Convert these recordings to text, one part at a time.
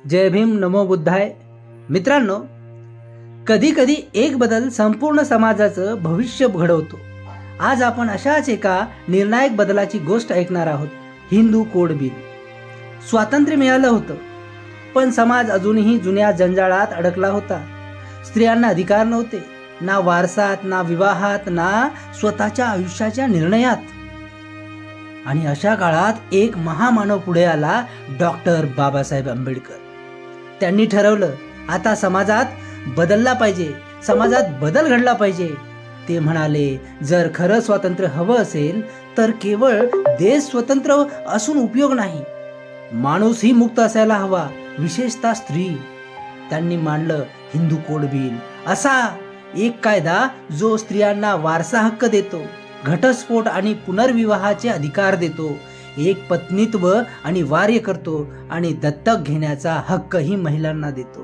जय भीम, नमो बुद्धाय. मित्रांनो, कधी कधी एक बदल संपूर्ण समाजाचं भविष्य घडवतो. आज आपण अशाच एका निर्णायक बदलाची गोष्ट ऐकणार आहोत. Hindu code bill. स्वातंत्र्य मिळालं होतं, पण समाज अजूनही जुन्या जंजाळात अडकला होता. स्त्रियांना अधिकार नव्हते, ना वारसात, ना विवाहात, ना स्वतःच्या आयुष्याच्या निर्णयात. आणि अशा काळात एक महामानव पुढे आला, डॉक्टर बाबासाहेब आंबेडकर. त्यांनी ठरवलं, आता समाजात बदलला पाहिजे, समाजात बदल घडला पाहिजे. ते म्हणाले, जर खरं स्वातंत्र्य हवं असेल तर केवळ देश स्वतंत्र असून उपयोग नाही, माणूसही मुक्त असायला हवा, विशेषतः स्त्री. त्यांनी मांडलं हिंदू कोड बिल, असा एक कायदा जो स्त्रियांना वारसा हक्क देतो, घटस्फोट आणि पुनर्विवाहाचे अधिकार देतो, एक पत्नीत्व आणि वार्य करतो आणि दत्तक घेण्याचा हक्कही महिलांना देतो.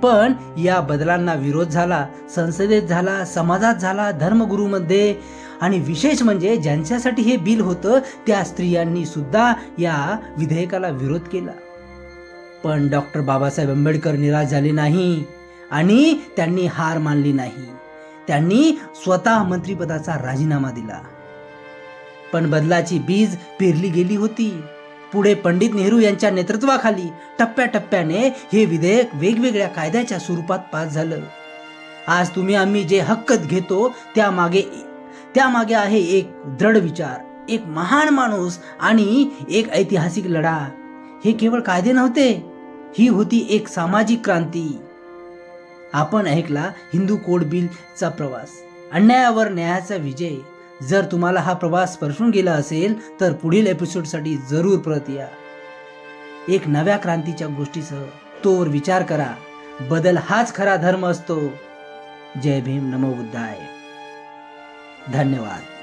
पण या बदलांना विरोध झाला, संसदेत झाला, समाजात झाला, धर्मगुरूमध्ये, आणि विशेष म्हणजे ज्यांच्यासाठी हे बिल होतं त्या स्त्रियांनी सुद्धा या विधेयकाला विरोध केला. पण डॉक्टर बाबासाहेब आंबेडकर निराश झाले नाही आणि त्यांनी हार मानली नाही. त्यांनी स्वतः मंत्रिपदाचा राजीनामा दिला. पण बदलाची बीज पेरली गेली होती. पुढे पंडित नेहरू यांच्या नेतृत्वाखाली टप्प्याटप्प्याने हे विधेयक वेगवेगळ्या कायद्याच्या स्वरूपात पास झालं. आज तुम्ही आम्ही जे हक्क घेतो त्यामागे आहे एक दृढ विचार, एक महान माणूस आणि एक ऐतिहासिक लढा. हे केवळ कायदे नव्हते, ही होती एक सामाजिक क्रांती. आपण ऐकला हिंदू कोड बिलचा प्रवास, अन्यायावर न्यायाचा विजय. जर तुम्हाला हा प्रवास स्पर्शून गेला असेल तर पुढील एपिसोडसाठी जरूर परत या, एक नव्या क्रांतीच्या गोष्टीसह. तोवर विचार करा, बदल हाच खरा धर्म असतो. जय भीम, नमो बुद्धाय. धन्यवाद.